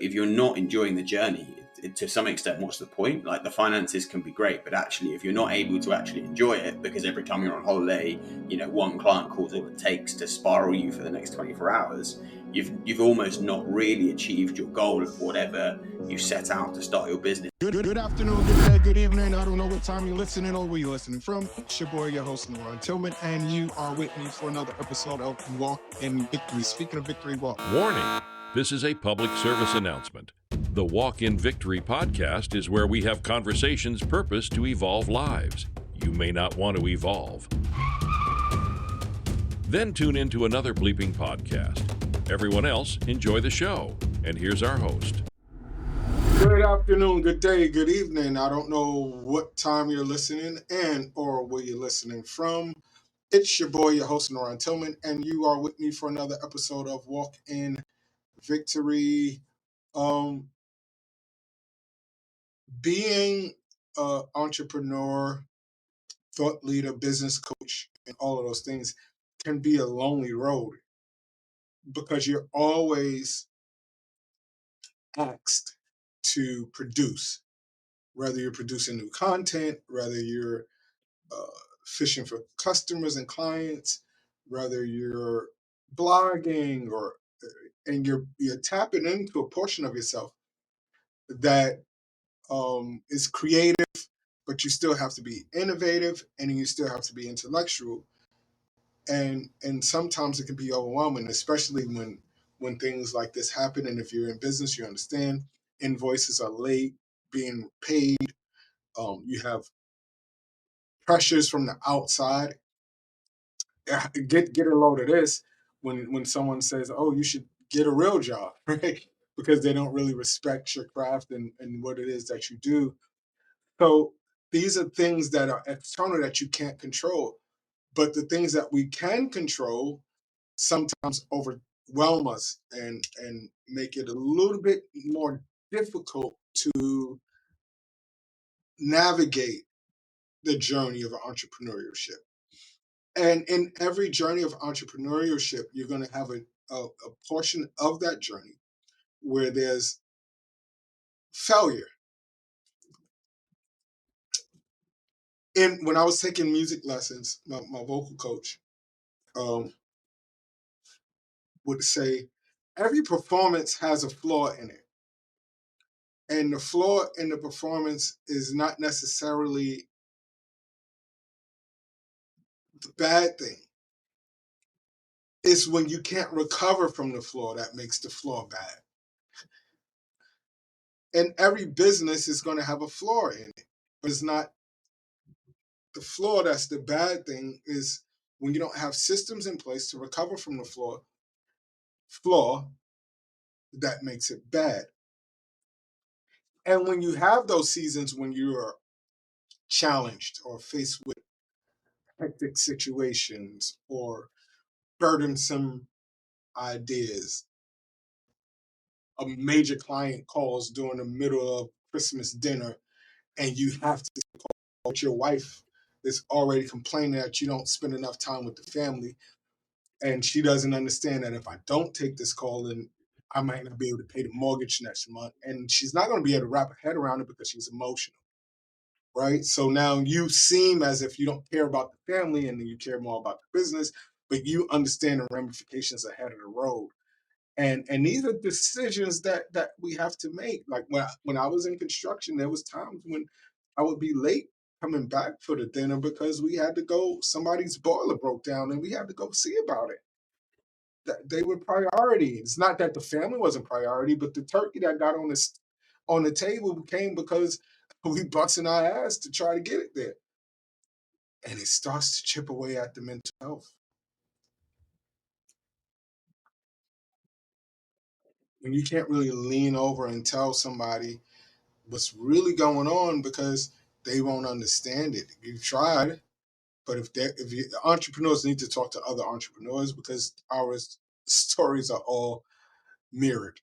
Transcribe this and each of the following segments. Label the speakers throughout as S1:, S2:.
S1: If you're not enjoying the journey, to some extent, what's the point? Like, the finances can be great, but actually, if you're not able to actually enjoy it, because every time you're on holiday, one client calls all it takes to spiral you for the next 24 hours, you've almost not really achieved your goal of whatever you set out to start your business.
S2: Good afternoon, good day, good evening. I don't know what time you're listening or where you're listening from. It's your boy, your host, NaRon Tillman, and you are with me for another episode of Walk in Victory. Speaking of victory, walk.
S3: Warning, this is a public service announcement. The Walk in Victory podcast is where we have conversations purposed to evolve lives. You may not want to evolve. Then tune into another bleeping podcast. Everyone else, enjoy the show. And here's our host.
S2: Good afternoon, good day, good evening. I don't know what time you're listening and or where you're listening from. It's your boy, your host, NaRon Tillman, and you are with me for another episode of Walk in Victory. Being an entrepreneur, thought leader, business coach, and all of those things can be a lonely road because you're always asked to produce, whether you're producing new content, whether you're fishing for customers and clients, whether you're blogging and you're tapping into a portion of yourself that is creative, but you still have to be innovative and you still have to be intellectual. And sometimes it can be overwhelming, especially when things like this happen. And if you're in business, you understand invoices are late being paid. You have pressures from the outside. Get a load of this when someone says, "Oh, you should get a real job," right? Because they don't really respect your craft and what it is that you do. So these are things that are external that you can't control. But the things that we can control sometimes overwhelm us and make it a little bit more difficult to navigate the journey of entrepreneurship. And in every journey of entrepreneurship, you're going to have a portion of that journey where there's failure. And when I was taking music lessons, my vocal coach would say, every performance has a flaw in it. And the flaw in the performance is not necessarily the bad thing. It's when you can't recover from the flaw that makes the flaw bad. And every business is going to have a flaw in it. But it's not the flaw that's the bad thing. Is when you don't have systems in place to recover from the flaw that makes it bad. And when you have those seasons when you are challenged or faced with hectic situations or burdensome ideas, a major client calls during the middle of Christmas dinner and you have to call your wife is already complaining that you don't spend enough time with the family, and she doesn't understand that if I don't take this call, then I might not be able to pay the mortgage next month, and she's not going to be able to wrap her head around it because she's emotional, right? So now you seem as if you don't care about the family and then you care more about the business, but you understand the ramifications ahead of the road. And these are decisions that we have to make. Like when I was in construction, there was times when I would be late coming back for the dinner because we had to go, somebody's boiler broke down and we had to go see about it. That they were priority. It's not that the family wasn't priority, but the turkey that got on the table came because we busting our ass to try to get it there. And it starts to chip away at the mental health. When you can't really lean over and tell somebody what's really going on because they won't understand it. You've tried, but entrepreneurs need to talk to other entrepreneurs because our stories are all mirrored.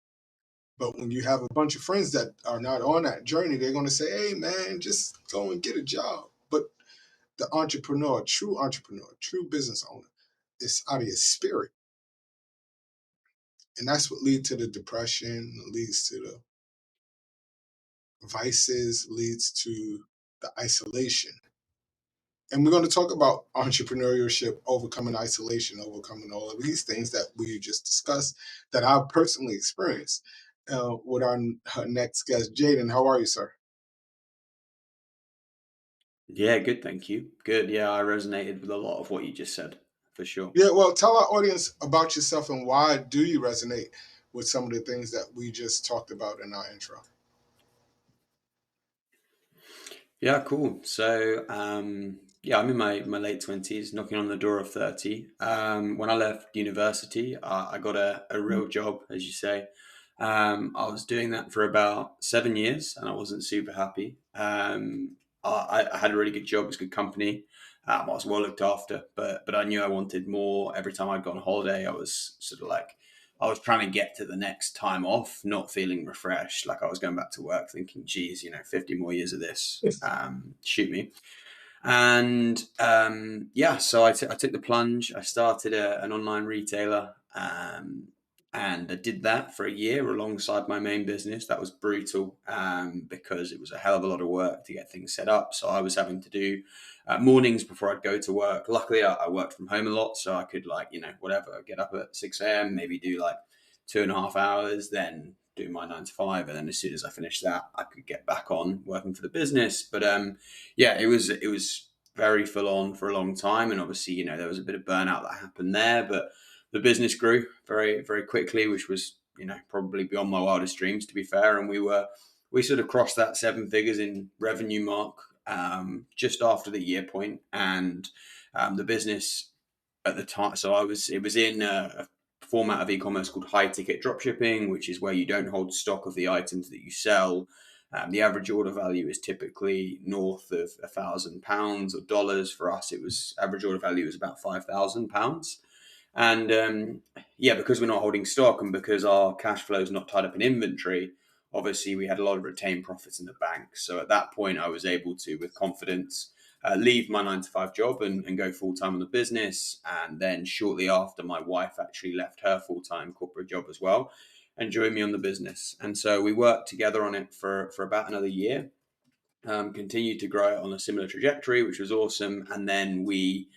S2: But when you have a bunch of friends that are not on that journey, they're going to say, "Hey, man, just go and get a job." But the entrepreneur, true business owner, is out of your spirit. And that's what leads to the depression, leads to the vices, leads to the isolation. And we're going to talk about entrepreneurship, overcoming isolation, overcoming all of these things that we just discussed that I've personally experienced with our next guest, Jaden. How are you, sir?
S1: Yeah, good, thank you. Good. Yeah, I resonated with a lot of what you just said, for sure.
S2: Yeah, well, tell our audience about yourself and why do you resonate with some of the things that we just talked about in our intro.
S1: Yeah, cool. So, yeah, I'm in my late 20s, knocking on the door of 30. When I left university, I got a real job, as you say. I was doing that for about 7 years, and I wasn't super happy. I had a really good job; it was a good company. I was well looked after, but I knew I wanted more. Every time I'd go on holiday, I was sort of like I was trying to get to the next time off, not feeling refreshed. Like I was going back to work thinking, geez, 50 more years of this, shoot me. And yeah, so I took the plunge. I started an online retailer, and I did that for a year alongside my main business. That was brutal because it was a hell of a lot of work to get things set up. So I was having to do mornings before I'd go to work. Luckily, I worked from home a lot, so I could whatever, get up at 6 a.m., maybe do like 2.5 hours, then do my 9 to 5, and then as soon as I finished that, I could get back on working for the business. But yeah, it was very full on for a long time, and obviously, there was a bit of burnout that happened there, but the business grew very, very quickly, which was, probably beyond my wildest dreams, to be fair. And we sort of crossed that 7 figures in revenue mark just after the year point, and the business at the time. So it was in a format of e-commerce called high ticket dropshipping, which is where you don't hold stock of the items that you sell. The average order value is typically north of £1,000 or dollars. For us, it was average order value was about £5,000. And yeah, because we're not holding stock and because our cash flow is not tied up in inventory, obviously we had a lot of retained profits in the bank. So at that point, I was able to, with confidence, leave my 9 to 5 job and go full time on the business. And then shortly after, my wife actually left her full time corporate job as well and joined me on the business. And so we worked together on it for about another year. Continued to grow it on a similar trajectory, which was awesome. And then we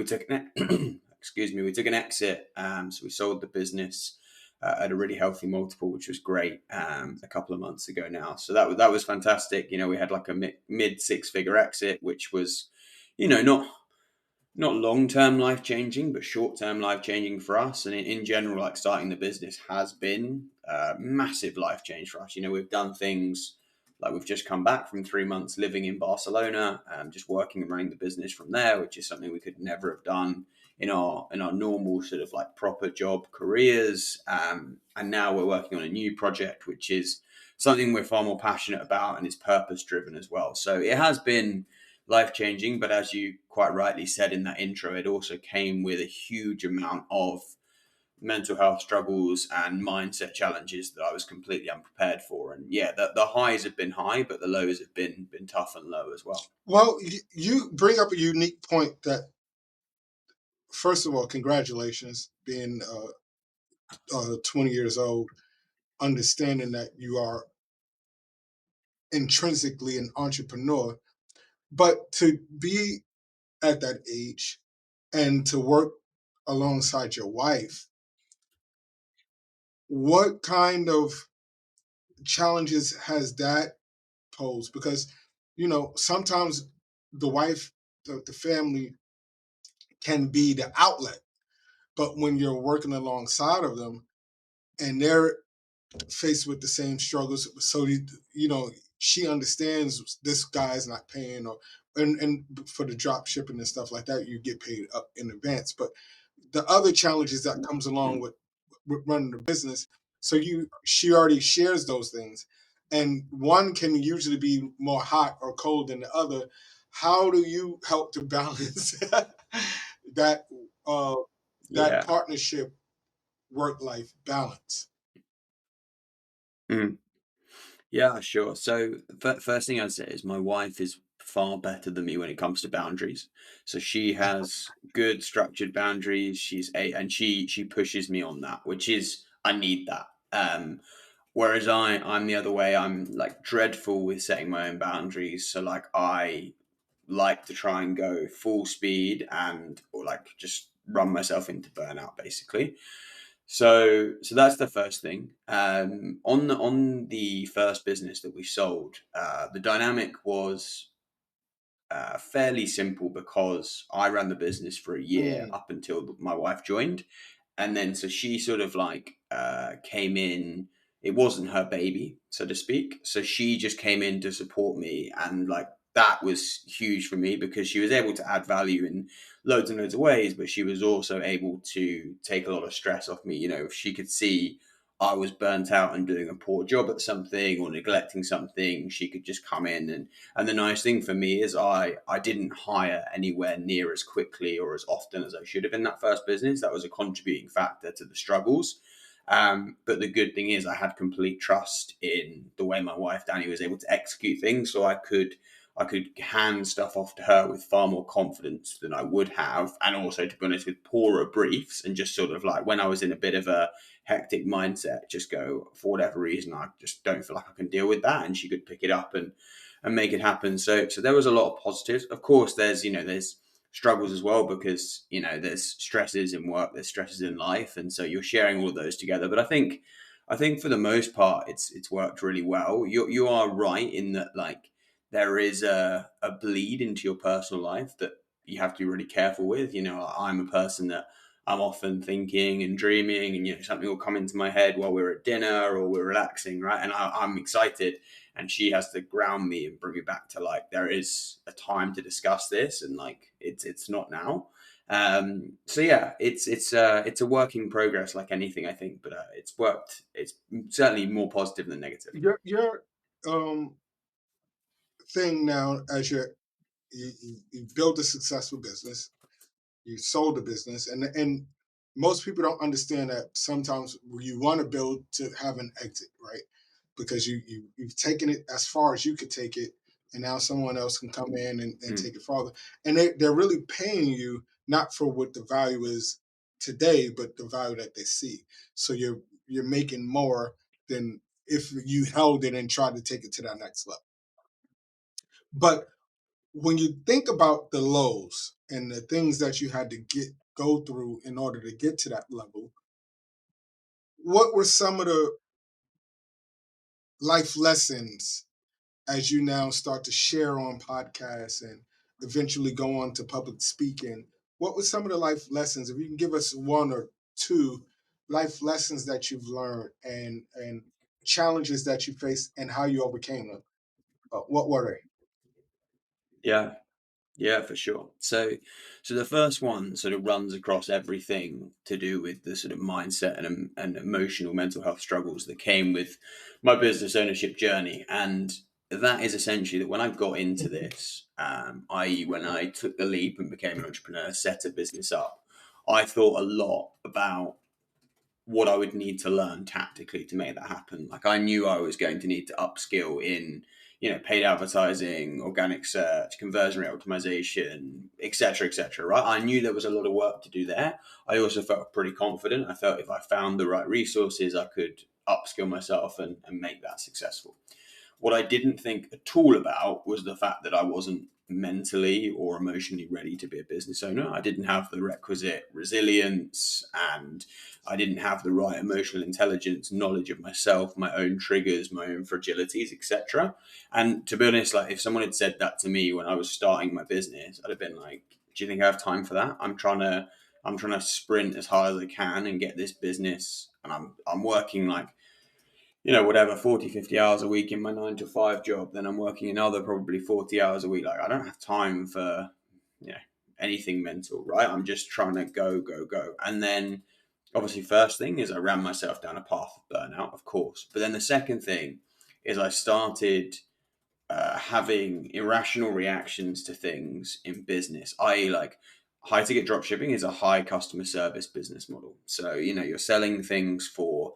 S1: took an excuse me, we took an exit. So we sold the business at a really healthy multiple, which was great. A couple of months ago now, so that was fantastic. We had like a mid 6 figure exit, which was, not long-term life-changing, but short-term life-changing for us. And in general, like starting the business has been massive life change for us. We've done things like we've just come back from 3 months living in Barcelona, just working and running the business from there, which is something we could never have done in our normal sort of like proper job careers. And now we're working on a new project, which is something we're far more passionate about and is purpose-driven as well. So it has been life-changing, but as you quite rightly said in that intro, it also came with a huge amount of mental health struggles and mindset challenges that I was completely unprepared for. And yeah, the highs have been high, but the lows have been tough and low as well.
S2: Well, you bring up a unique point that, first of all, congratulations being 20 years old, understanding that you are intrinsically an entrepreneur, but to be at that age and to work alongside your wife, what kind of challenges has that posed? Because, sometimes the wife, the family can be the outlet, but when you're working alongside of them and they're faced with the same struggles, so she understands this guy's not paying, or and for the drop shipping and stuff like that, you get paid up in advance. But the other challenges that comes along with running the business, so she already shares those things, and one can usually be more hot or cold than the other. How do you help to balance that uh, that
S1: Yeah.
S2: partnership work life balance?
S1: Mm. Yeah, sure. So first thing I'd say is my wife is far better than me when it comes to boundaries. So she has good structured boundaries. And she pushes me on that, which is I need that. Whereas I'm the other way. I'm like dreadful with setting my own boundaries. So like I like to try and go full speed or like just run myself into burnout basically. So that's the first thing. On the first business that we sold, the dynamic was fairly simple because I ran the business for a year
S2: Mm,
S1: up until my wife joined, and then so she sort of like came in. It wasn't her baby, so to speak. So she just came in to support me, and like that was huge for me because she was able to add value in loads and loads of ways, but she was also able to take a lot of stress off me. You know, if she could see I was burnt out and doing a poor job at something or neglecting something, she could just come in. And the nice thing for me is I didn't hire anywhere near as quickly or as often as I should have in that first business. That was a contributing factor to the struggles. But the good thing is I had complete trust in the way my wife Danny was able to execute things, so I could hand stuff off to her with far more confidence than I would have, and also, to be honest, with poorer briefs, and just sort of like when I was in a bit of a hectic mindset, just go, for whatever reason, I just don't feel like I can deal with that, and she could pick it up and make it happen. So there was a lot of positives. Of course, there's struggles as well, because there's stresses in work, there's stresses in life, and so you're sharing all of those together. But I think for the most part, it's worked really well. You are right in that, like, there is a bleed into your personal life that you have to be really careful with. I'm a person that I'm often thinking and dreaming, and something will come into my head while we're at dinner or we're relaxing, right? And I'm excited, and she has to ground me and bring me back to, like, there is a time to discuss this, and like it's not now. So yeah, it's a work in progress, like anything, I think, but it's worked. It's certainly more positive than negative.
S2: your thing now, as you build a successful business, you sold the business, and most people don't understand that sometimes you want to build to have an exit, right? Because you've taken it as far as you could take it, and now someone else can come in and
S1: Mm.
S2: take it farther, and they're really paying you not for what the value is today, but the value that they see. So you're making more than if you held it and tried to take it to that next level. But when you think about the lows and the things that you had to go through in order to get to that level, what were some of the life lessons as you now start to share on podcasts and eventually go on to public speaking? What were some of the life lessons? If you can give us one or two life lessons that you've learned, and challenges that you faced and how you overcame them. What were they?
S1: Yeah. Yeah, for sure. So the first one sort of runs across everything to do with the sort of mindset and emotional mental health struggles that came with my business ownership journey. And that is essentially that when I got into this, i.e., when I took the leap and became an entrepreneur, set a business up, I thought a lot about what I would need to learn tactically to make that happen. Like, I knew I was going to need to upskill in, paid advertising, organic search, conversion rate optimization, etc., right? I knew there was a lot of work to do there. I also felt pretty confident. I felt if I found the right resources, I could upskill myself and make that successful. What I didn't think at all about was the fact that I wasn't mentally or emotionally ready to be a business owner. I didn't have the requisite resilience, and I didn't have the right emotional intelligence, knowledge of myself, my own triggers, my own fragilities, etc. And to be honest, like, if someone had said that to me when I was starting my business, I'd have been like, "Do you think I have time for that? I'm trying to sprint as hard as I can and get this business, and I'm working like, whatever, 40, 50 hours a week in my 9 to 5 job. Then I'm working another probably 40 hours a week. Like, I don't have time for, you know, anything mental, right? I'm just trying to go, go, go." And then obviously, first thing is I ran myself down a path of burnout, of course. But then the second thing is I started having irrational reactions to things in business, i.e., like, high ticket drop shipping is a high customer service business model. So, you're selling things for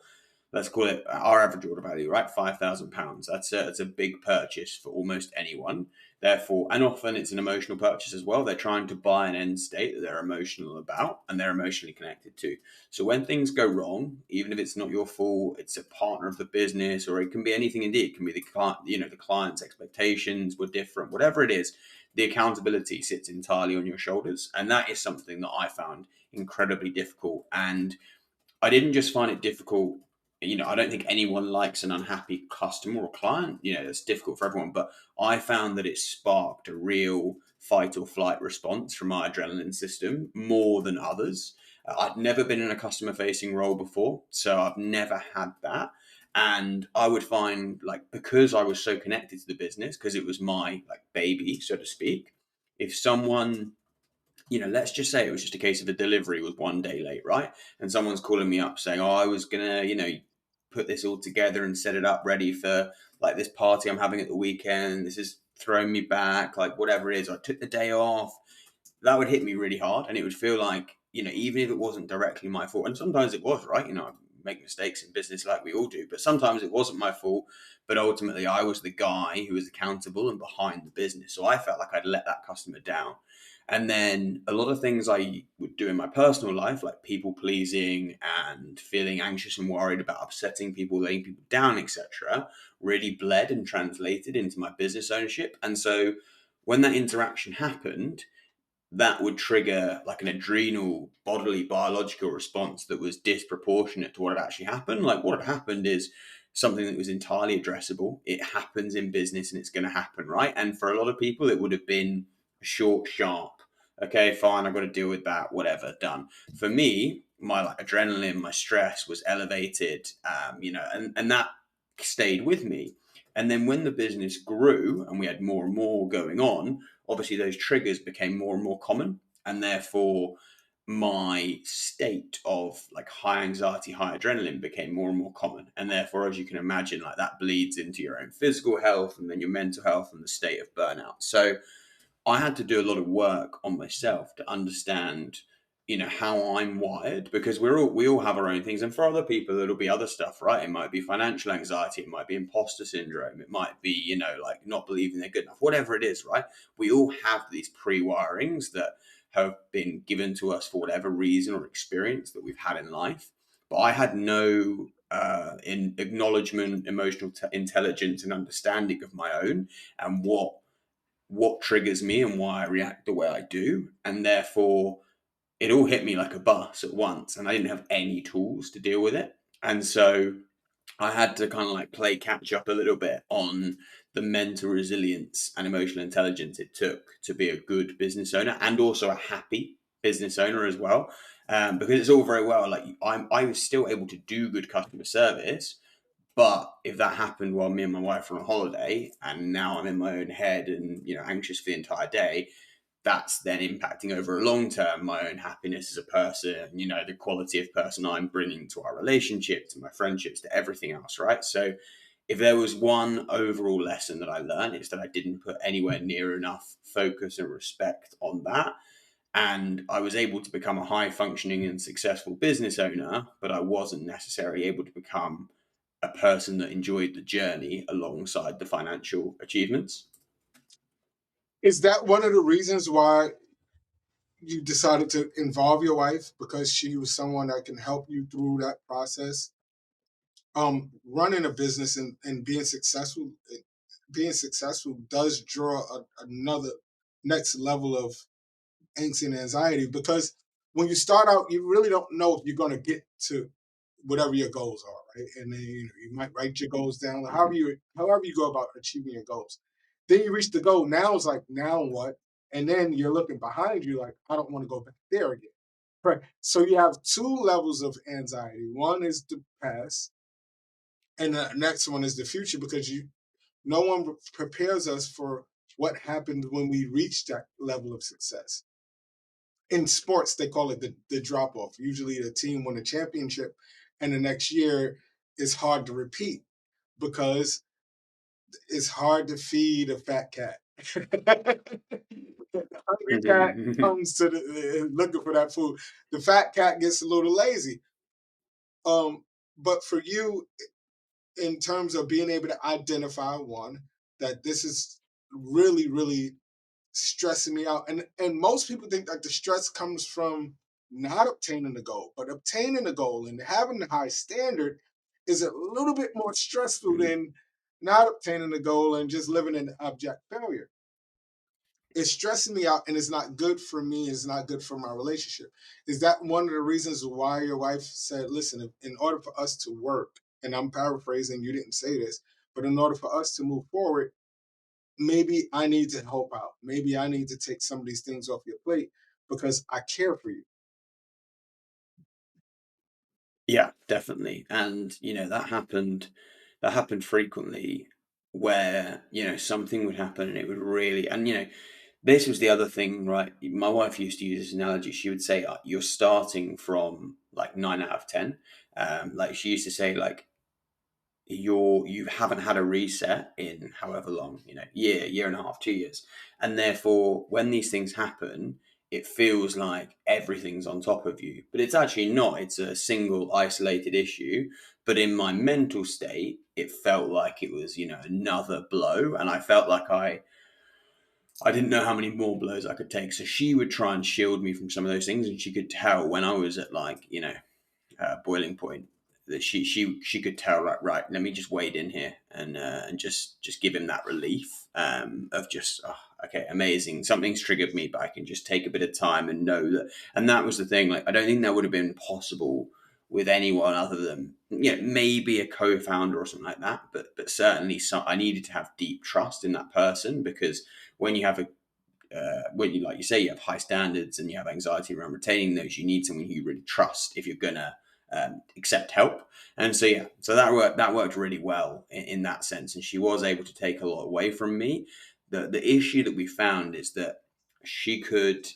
S1: let's call it our average order value, right? £5,000. That's a big purchase for almost anyone. Therefore, and often it's an emotional purchase as well. They're trying to buy an end state that they're emotional about and they're emotionally connected to. So when things go wrong, even if it's not your fault, it's a partner of the business, or it can be anything. Indeed, it can be the client. The client's expectations were different. Whatever it is, the accountability sits entirely on your shoulders, and that is something that I found incredibly difficult. And I didn't just find it difficult. I don't think anyone likes an unhappy customer or client. It's difficult for everyone. But I found that it sparked a real fight or flight response from my adrenaline system more than others. I'd never been in a customer facing role before, so I've never had that. And I would find, like, because I was so connected to the business, because it was my like baby, so to speak, if someone, let's just say it was just a case of a delivery was one day late, right? And someone's calling me up saying, "Oh, I was gonna, put this all together and set it up ready for like this party I'm having at the weekend. This is throwing me back, like whatever it is. I took the day off." That would hit me really hard, and it would feel like, even if it wasn't directly my fault, and sometimes it was, right? I make mistakes in business like we all do, but sometimes it wasn't my fault. But ultimately, I was the guy who was accountable and behind the business, so I felt like I'd let that customer down. And then a lot of things I would do in my personal life, like people pleasing and feeling anxious and worried about upsetting people, letting people down, etc., really bled and translated into my business ownership. And so when that interaction happened, that would trigger like an adrenal, bodily, biological response that was disproportionate to what had actually happened. Like, what had happened is something that was entirely addressable. It happens in business and it's going to happen, right? And for a lot of people, it would have been short, sharp. Okay, fine, I've got to deal with that, whatever, done. For me, my like adrenaline, my stress was elevated, and that stayed with me. And then when the business grew and we had more and more going on, obviously those triggers became more and more common, and therefore my state of like high anxiety, high adrenaline became more and more common. And therefore, as you can imagine, like that bleeds into your own physical health and then your mental health and the state of burnout. So I had to do a lot of work on myself to understand, how I'm wired, because we all have our own things. And for other people, it'll be other stuff, right? It might be financial anxiety, it might be imposter syndrome, it might be, like not believing they're good enough, whatever it is, right? We all have these pre-wirings that have been given to us for whatever reason or experience that we've had in life. But I had no in acknowledgement, emotional intelligence, and understanding of my own, and what triggers me and why I react the way I do. And therefore, it all hit me like a bus at once, and I didn't have any tools to deal with it. And so I had to kind of like play catch up a little bit on the mental resilience and emotional intelligence it took to be a good business owner and also a happy business owner as well. Because it's all very well, like I was still able to do good customer service, but if that happened while me and my wife were on holiday, and now I'm in my own head and anxious for the entire day, that's then impacting over a long term my own happiness as a person. The quality of person I'm bringing to our relationship, to my friendships, to everything else, right? So, if there was one overall lesson that I learned, it's that I didn't put anywhere near enough focus and respect on that. And I was able to become a high functioning and successful business owner, but I wasn't necessarily able to become a person that enjoyed the journey alongside the financial achievements.
S2: Is that one of the reasons why you decided to involve your wife, because she was someone that can help you through that process? Running a business and being successful does draw another next level of angst and anxiety, because when you start out, you really don't know if you're going to get to whatever your goals are, right? And then you might write your goals down, however you go about achieving your goals. Then you reach the goal. Now it's like, now what? And then you're looking behind you like, I don't want to go back there again. Right. So you have two levels of anxiety. One is the past, and the next one is the future, because no one prepares us for what happened when we reach that level of success. In sports, they call it the drop off. Usually the team won a championship, and the next year is hard to repeat because it's hard to feed a fat cat. The hungry cat comes to looking for that food. The fat cat gets a little lazy. But for you, in terms of being able to identify one, that this is really, really stressing me out. And most people think that the stress comes from not obtaining the goal, but obtaining the goal and having the high standard is a little bit more stressful than not obtaining the goal and just living in abject failure. It's stressing me out and it's not good for me. It's not good for my relationship. Is that one of the reasons why your wife said, listen, in order for us to work, and I'm paraphrasing, you didn't say this, but in order for us to move forward, maybe I need to help out. Maybe I need to take some of these things off your plate because I care for you.
S1: Yeah, definitely. And that happened frequently where, something would happen and it would really, and this was the other thing, right? My wife used to use this analogy. She would say, you're starting from like 9 out of 10. Like she used to say, like, you haven't had a reset in however long, year and a half, 2 years. And therefore, when these things happen, it feels like everything's on top of you. But it's actually not. It's a single isolated issue. But in my mental state, it felt like it was, another blow. And I felt like I didn't know how many more blows I could take. So she would try and shield me from some of those things. And she could tell when I was at like, boiling point, that she could tell, like, right, let me just wade in here and just give him that relief of just, oh, okay, amazing, something's triggered me, but I can just take a bit of time and know that. And that was the thing, like, I don't think that would have been possible with anyone other than maybe a co-founder or something like that, but certainly I needed to have deep trust in that person, because when you have when you, like you say, you have high standards and you have anxiety around retaining those, you need someone who you really trust if you're gonna accept help. And so that worked really well in that sense. And she was able to take a lot away from me. The issue that we found is that she could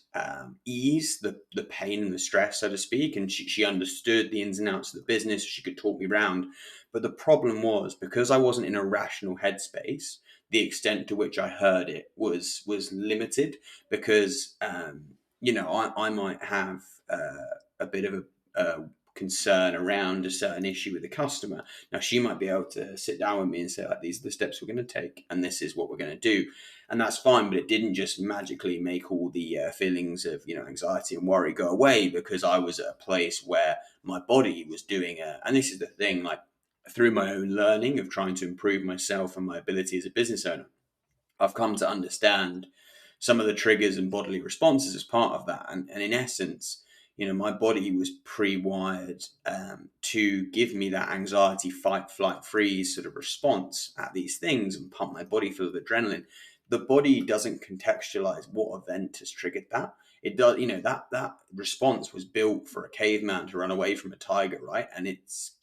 S1: ease the pain and the stress, so to speak, and she understood the ins and outs of the business. She could talk me around. But the problem was, because I wasn't in a rational headspace, the extent to which I heard it was limited, because I might have a bit of a concern around a certain issue with the customer. Now she might be able to sit down with me and say, like, these are the steps we're going to take and this is what we're going to do, and that's fine. But it didn't just magically make all the feelings of anxiety and worry go away, because I was at a place where my body was doing and this is the thing, like, through my own learning of trying to improve myself and my ability as a business owner, I've come to understand some of the triggers and bodily responses as part of that. And in essence, my body was pre-wired to give me that anxiety, fight, flight, freeze sort of response at these things and pump my body full of adrenaline. The body doesn't contextualize what event has triggered that. It does, that response was built for a caveman to run away from a tiger, right? And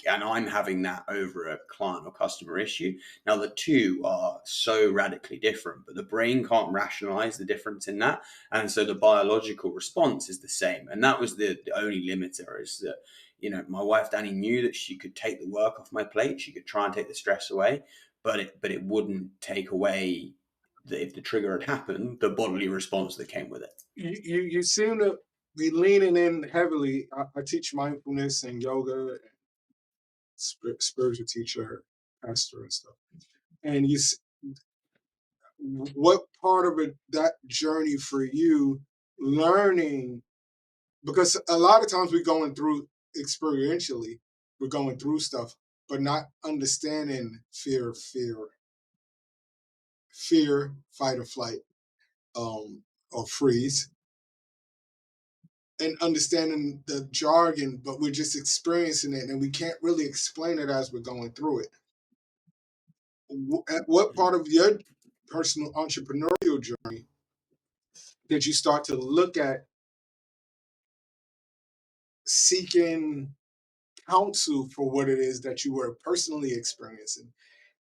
S1: I'm having that over a client or customer issue. Now, the two are so radically different, but the brain can't rationalize the difference in that. And so the biological response is the same. And that was the only limiter, is that, my wife, Danny, knew that she could take the work off my plate. She could try and take the stress away, but it wouldn't take away, if the trigger had happened, the bodily response that came with it.
S2: You seem to be leaning in heavily. I teach mindfulness and yoga, and spiritual teacher, pastor, and stuff. And what part of it, that journey for you, learning, because a lot of times we're going through experientially, we're going through stuff, but not understanding fear, fight or flight, or freeze, and understanding the jargon, but we're just experiencing it and we can't really explain it as we're going through it. At what part of your personal entrepreneurial journey did you start to look at seeking counsel for what it is that you were personally experiencing,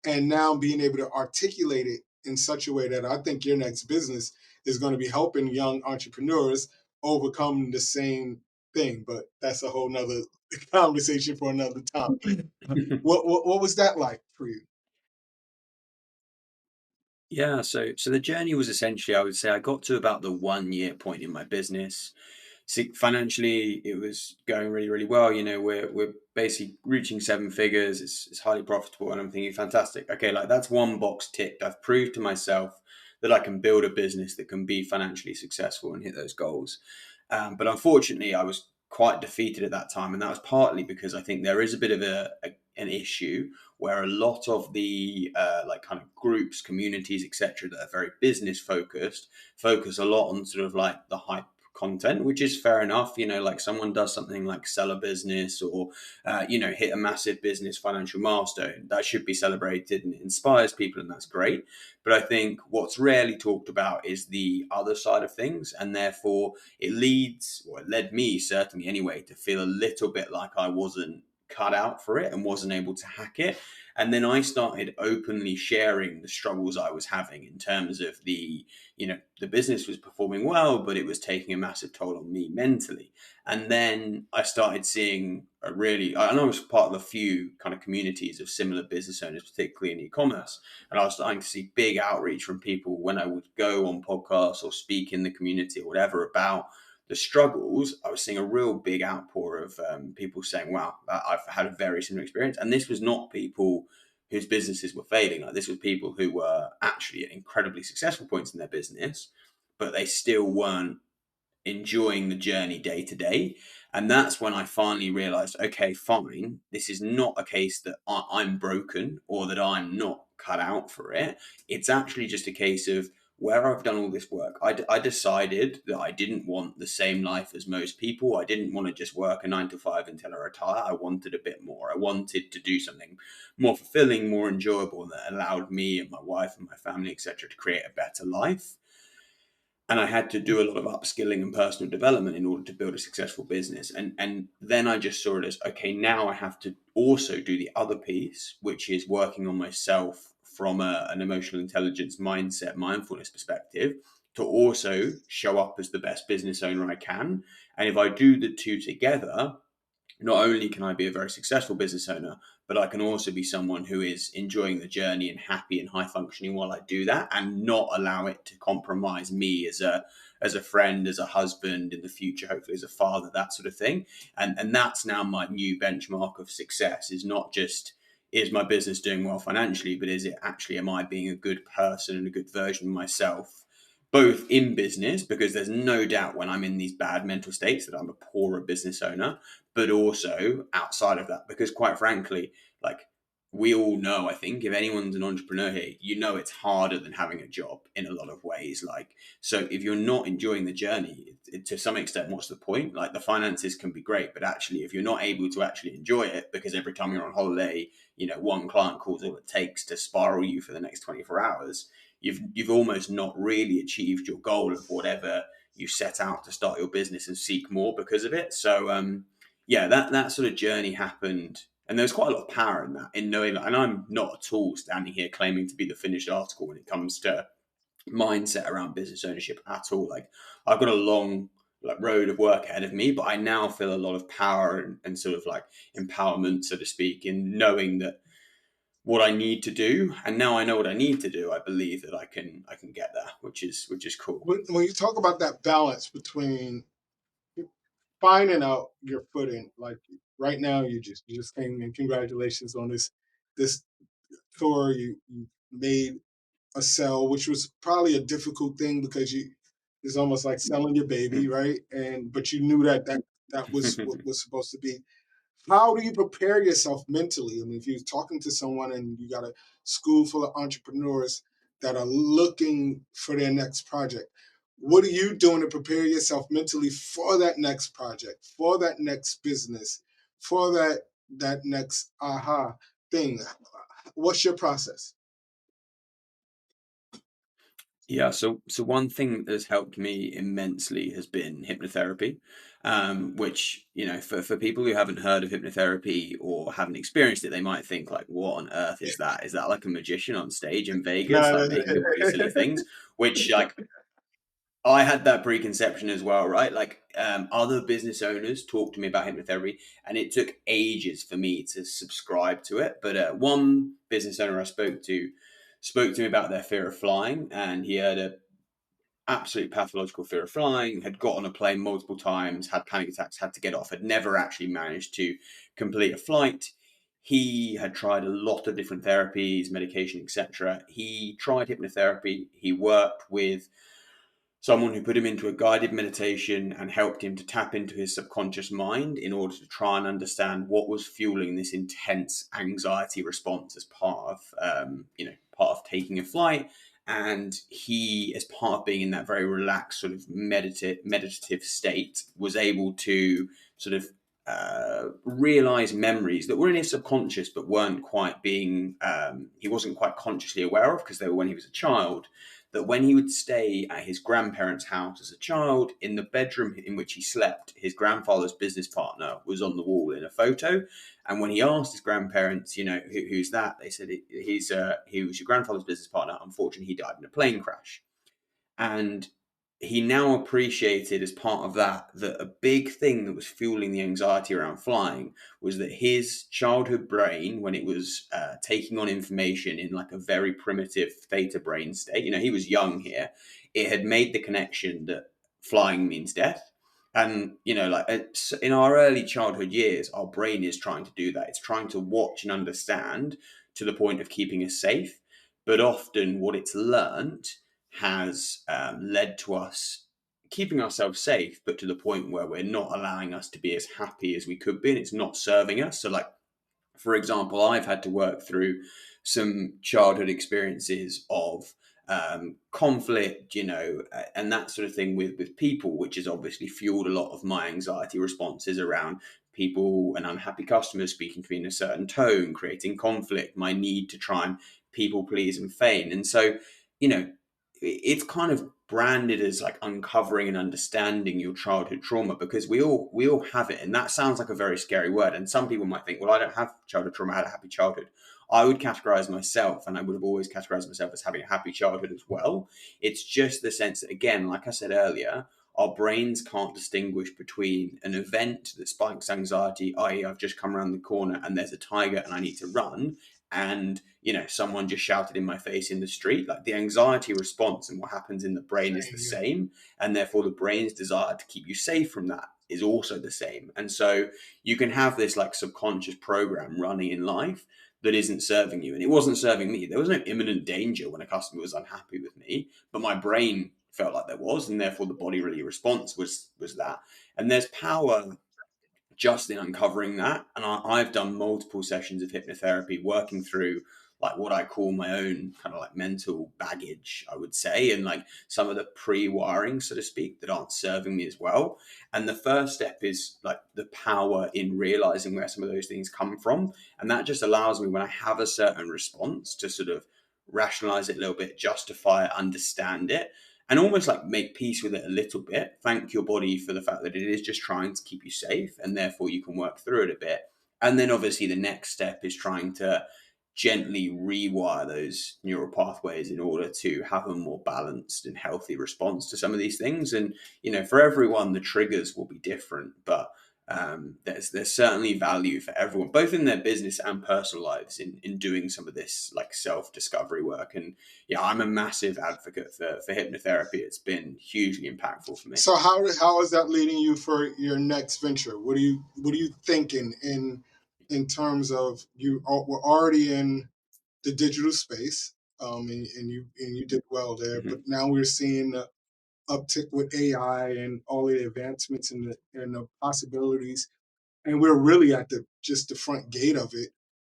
S2: and now being able to articulate it in such a way that I think your next business is going to be helping young entrepreneurs overcome the same thing? But that's a whole nother conversation for another time. What was that like for you?
S1: Yeah, so the journey was essentially, I would say, I got to about the 1 year point in my business, See, financially, it was going really, really well. We're basically reaching seven figures. It's highly profitable, and I'm thinking, fantastic. Okay, like that's one box ticked. I've proved to myself that I can build a business that can be financially successful and hit those goals. But unfortunately, I was quite defeated at that time, and that was partly because I think there is a bit of an issue where a lot of the like kind of groups, communities, etc., that are very business focused, focus a lot on sort of like the hype content, which is fair enough. Like someone does something like sell a business or hit a massive business financial milestone, that should be celebrated and inspires people, and that's great. But I think what's rarely talked about is the other side of things, and therefore it led me, certainly anyway, to feel a little bit like I wasn't cut out for it and wasn't able to hack it. And then I started openly sharing the struggles I was having in terms of the business was performing well, but it was taking a massive toll on me mentally. And then I started seeing I know I was part of a few kind of communities of similar business owners, particularly in e-commerce. And I was starting to see big outreach from people when I would go on podcasts or speak in the community or whatever about the struggles. I was seeing a real big outpour of people saying, wow, I've had a very similar experience. And this was not people whose businesses were failing. Like, this was people who were actually at incredibly successful points in their business, but they still weren't enjoying the journey day to day. And that's when I finally realized, okay, fine, this is not a case that I'm broken or that I'm not cut out for it. It's actually just a case of where I've done all this work. I decided that I didn't want the same life as most people. I didn't want to just work a 9 to 5 until I retire. I wanted a bit more. I wanted to do something more fulfilling, more enjoyable, that allowed me and my wife and my family, etc., to create a better life. And I had to do a lot of upskilling and personal development in order to build a successful business. And then I just saw it as, okay, now I have to also do the other piece, which is working on myself from an emotional intelligence mindset, mindfulness perspective, to also show up as the best business owner I can. And if I do the two together, not only can I be a very successful business owner, but I can also be someone who is enjoying the journey and happy and high functioning while I do that, and not allow it to compromise me as a friend, as a husband, in the future, hopefully as a father, that sort of thing. And that's now my new benchmark of success, is not just, is my business doing well financially, but is it actually, am I being a good person and a good version of myself, both in business, because there's no doubt when I'm in these bad mental states that I'm a poorer business owner, but also outside of that, because quite frankly, like, we all know, I think, if anyone's an entrepreneur here, it's harder than having a job in a lot of ways. Like, so if you're not enjoying the journey, to some extent, what's the point? Like, the finances can be great, but actually, if you're not able to actually enjoy it, because every time you're on holiday, one client calls all it takes to spiral you for the next 24 hours, you've almost not really achieved your goal of whatever you set out to start your business and seek more because of it. So, yeah, that sort of journey happened, and there's quite a lot of power in that, in knowing that. And I'm not at all standing here claiming to be the finished article when it comes to mindset around business ownership at all. Like, I've got a long road of work ahead of me, but I now feel a lot of power and sort of like empowerment, so to speak, in knowing that what I need to do, and now I know what I need to do, I believe that I can get there, which is cool.
S2: When you talk about that balance between finding out your footing, like right now, you just came in. Congratulations on this tour. You made a sell, which was probably a difficult thing because it's almost like selling your baby, right? But you knew that was what was supposed to be. How do you prepare yourself mentally? I mean, if you're talking to someone and you got a school full of entrepreneurs that are looking for their next project, what are you doing to prepare yourself mentally for that next project, for that next business, for that next aha thing? What's your process?
S1: Yeah, so one thing that has helped me immensely has been hypnotherapy, which, for people who haven't heard of hypnotherapy or haven't experienced it, they might think like, what on earth is that? Is that like a magician on stage in Vegas,
S2: No.
S1: like making up really silly things? Which, like, I had that preconception as well, right? Like, other business owners talked to me about hypnotherapy, and it took ages for me to subscribe to it. But one business owner I spoke to me about their fear of flying, and he heard absolute pathological fear of flying, had got on a plane multiple times, had panic attacks, had to get off, had never actually managed to complete a flight. He had tried a lot of different therapies, medication, etc. He tried hypnotherapy. He worked with someone who put him into a guided meditation and helped him to tap into his subconscious mind in order to try and understand what was fueling this intense anxiety response as part of, part of taking a flight. And he, as part of being in that very relaxed sort of meditative state, was able to sort of realize memories that were in his subconscious but weren't quite being, he wasn't quite consciously aware of because they were when he was a child. That when he would stay at his grandparents' house as a child, in the bedroom in which he slept, his grandfather's business partner was on the wall in a photo. And when he asked his grandparents, who's that? They said, he was your grandfather's business partner. Unfortunately, he died in a plane crash. And he now appreciated as part of that a big thing that was fueling the anxiety around flying was that his childhood brain, when it was taking on information in like a very primitive theta brain state, he was young here, it had made the connection that flying means death. And, in our early childhood years, our brain is trying to do that. It's trying to watch and understand to the point of keeping us safe. But often what it's learned has led to us keeping ourselves safe, but to the point where we're not allowing us to be as happy as we could be, and it's not serving us. So, like, for example, I've had to work through some childhood experiences of conflict, and that sort of thing with people, which has obviously fueled a lot of my anxiety responses around people and unhappy customers speaking to me in a certain tone, creating conflict, my need to try and people please and feign. And so, it's kind of branded as like uncovering and understanding your childhood trauma, because we all have it, and that sounds like a very scary word. And some people might think, well, I don't have childhood trauma, I had a happy childhood. I would categorize myself, and I would have always categorized myself as having a happy childhood as well. It's just the sense that, again, like I said earlier, our brains can't distinguish between an event that spikes anxiety, i.e., I've just come around the corner and there's a tiger and I need to run, and someone just shouted in my face in the street. Like, the anxiety response and what happens in the brain is the same, and therefore the brain's desire to keep you safe from that is also the same. And so you can have this like subconscious program running in life that isn't serving you, and it wasn't serving me. There was no imminent danger when a customer was unhappy with me, but my brain felt like there was, and therefore the body really response was that. And there's power just in uncovering that. And I've done multiple sessions of hypnotherapy working through like what I call my own kind of like mental baggage, I would say, and like some of the pre-wiring, so to speak, that aren't serving me as well. And the first step is like the power in realizing where some of those things come from. And that just allows me, when I have a certain response, to sort of rationalize it a little bit, justify it, understand it, and almost like make peace with it a little bit. Thank your body for the fact that it is just trying to keep you safe, and therefore you can work through it a bit. And then obviously the next step is trying to gently rewire those neural pathways in order to have a more balanced and healthy response to some of these things. And for everyone the triggers will be different, but there's certainly value for everyone, both in their business and personal lives, in doing some of this like self-discovery work. And yeah, I'm a massive advocate for hypnotherapy. It's been hugely impactful for me.
S2: So how is that leading you for your next venture? What are you thinking in terms of we're already in the digital space, and you did well there, but now we're seeing the uptick with AI and all the advancements and the possibilities, and we're really at the front gate of it.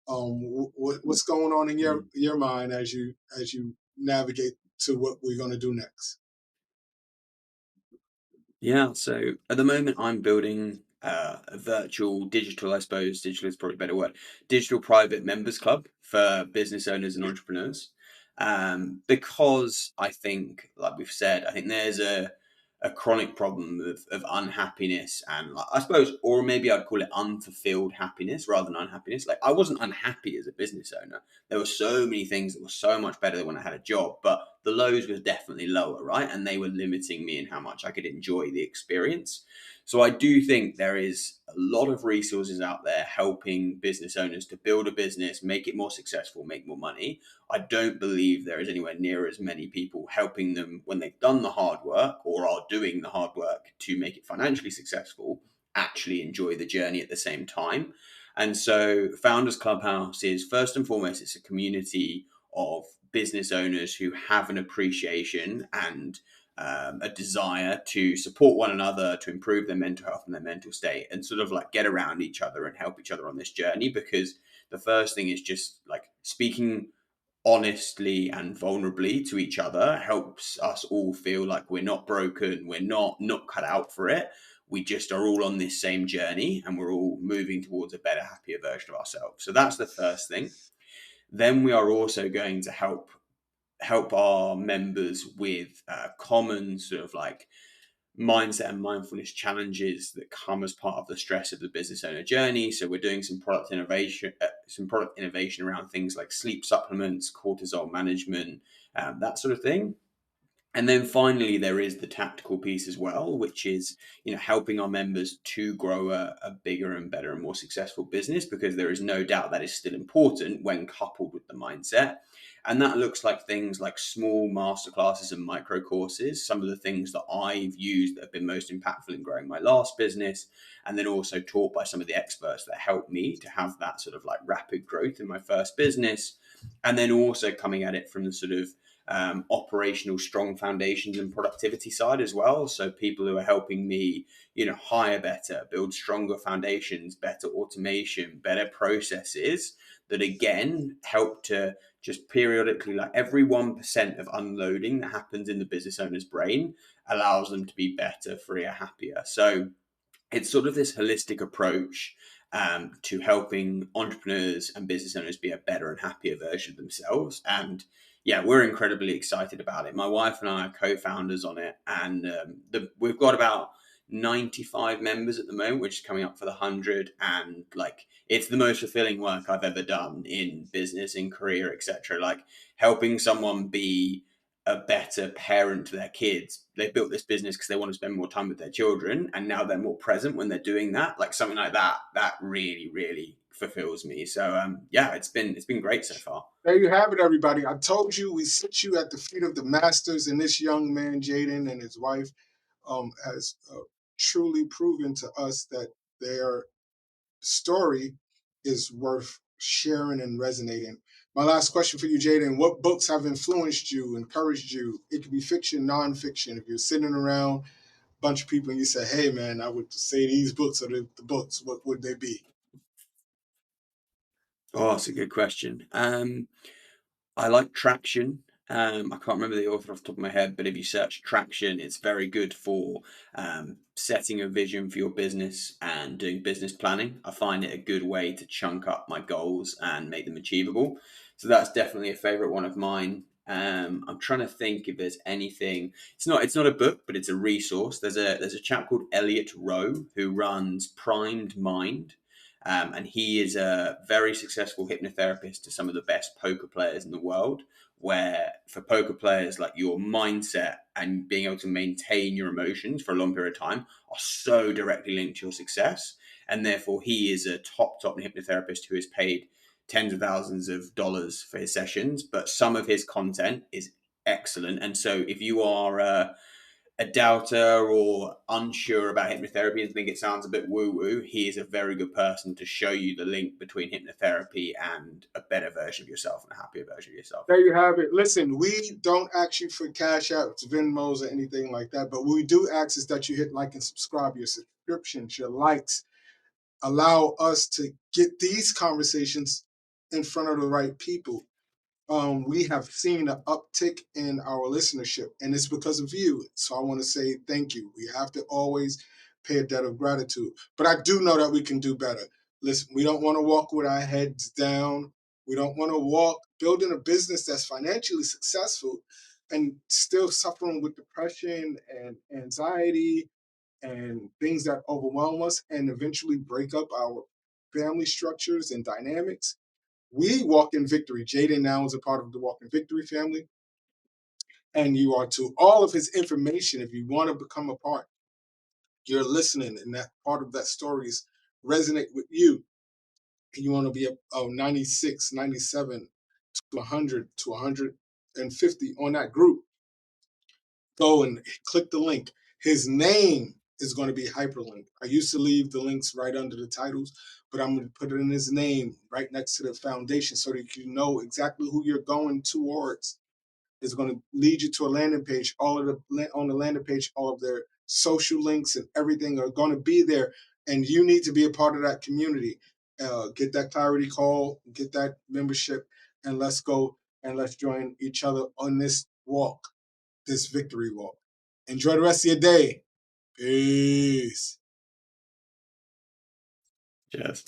S2: What's going on in your mind as you navigate to what we're going to do next?
S1: Yeah, so at the moment I'm building a virtual digital, I suppose digital is probably a better word, digital private members club for business owners and entrepreneurs. Because I think, like we've said, I think there's a chronic problem of unhappiness, and like, I suppose, or maybe I'd call it unfulfilled happiness rather than unhappiness. Like, I wasn't unhappy as a business owner. There were so many things that were so much better than when I had a job, but the lows were definitely lower, right? And they were limiting me in how much I could enjoy the experience. So I do think there is a lot of resources out there helping business owners to build a business, make it more successful, make more money. I don't believe there is anywhere near as many people helping them when they've done the hard work or are doing the hard work to make it financially successful, actually enjoy the journey at the same time. And so Founders Clubhouse is first and foremost, it's a community of business owners who have an appreciation and a desire to support one another, to improve their mental health and their mental state, and sort of like get around each other and help each other on this journey. Because the first thing is just like speaking honestly and vulnerably to each other helps us all feel like we're not broken, we're not cut out for it. We just are all on this same journey and we're all moving towards a better, happier version of ourselves. So that's the first thing. Then we are also going to help our members with common sort of like mindset and mindfulness challenges that come as part of the stress of the business owner journey. So we're doing some product innovation around things like sleep supplements, cortisol management, that sort of thing. And then finally, there is the tactical piece as well, which is, helping our members to grow a bigger and better and more successful business, because there is no doubt that is still important when coupled with the mindset. And that looks like things like small masterclasses and micro courses, some of the things that I've used that have been most impactful in growing my last business, and then also taught by some of the experts that helped me to have that sort of like rapid growth in my first business. And then also coming at it from the sort of operational strong foundations and productivity side as well. So people who are helping me, hire better, build stronger foundations, better automation, better processes that again help to just periodically, like every 1% of unloading that happens in the business owner's brain allows them to be better, freer, happier. So it's sort of this holistic approach to helping entrepreneurs and business owners be a better and happier version of themselves. And yeah, we're incredibly excited about it. My wife and I are co-founders on it, and we've got about 95 members at the moment, which is coming up for the 100. And like, it's the most fulfilling work I've ever done in business, in career, etc. Like helping someone be a better parent to their kids. They built this business because they want to spend more time with their children, and now they're more present when they're doing that. Like something like that really, really fulfills me. So yeah, it's been great so far.
S2: There you have it, everybody. I told you we sit you at the feet of the masters, and this young man, Jaden, and his wife has truly proven to us that their story is worth sharing and resonating. My last question for you, Jaden: what books have influenced you, encouraged you? It could be fiction, nonfiction. If you're sitting around a bunch of people and you say, "Hey, man, I would say these books are the books," what would they be?
S1: Oh, that's a good question. I like Traction. I can't remember the author off the top of my head, but if you search Traction, it's very good for setting a vision for your business and doing business planning. I find it a good way to chunk up my goals and make them achievable. So that's definitely a favorite one of mine. I'm trying to think if there's anything. It's not a book, but it's a resource. There's a chap called Elliot Rowe who runs Primed Mind. And he is a very successful hypnotherapist to some of the best poker players in the world, where for poker players, like your mindset and being able to maintain your emotions for a long period of time are so directly linked to your success. And therefore he is a top hypnotherapist who is paid tens of thousands of dollars for his sessions, but some of his content is excellent. And so if you are a doubter or unsure about hypnotherapy and think it sounds a bit woo-woo, he is a very good person to show you the link between hypnotherapy and a better version of yourself and a happier version of yourself.
S2: There you have it. Listen, we don't ask you for cash apps, Venmos, or anything like that, but what we do ask is that you hit like and subscribe. Your subscriptions, your likes allow us to get these conversations in front of the right people. We have seen an uptick in our listenership, and it's because of you. So I want to say thank you. We have to always pay a debt of gratitude. But I do know that we can do better. Listen, we don't want to walk with our heads down. We don't want to walk building a business that's financially successful and still suffering with depression and anxiety and things that overwhelm us and eventually break up our family structures and dynamics. We walk in victory. Jaden now is a part of the Walk in Victory family. And you are too. All of his information, if you want to become a part, you're listening and that part of that stories resonate with you, and you want to be a 96, 97 to 100 to 150 on that group, go and click the link. His name is going to be hyperlinked. I used to leave the links right under the titles, but I'm going to put it in his name right next to the foundation so that you know exactly who you're going towards. It's going to lead you to a landing page. On the landing page, all of their social links and everything are going to be there, and you need to be a part of that community. Get that clarity call, get that membership, and let's go and let's join each other on this walk, this victory walk. Enjoy the rest of your day. Peace.
S1: Cheers.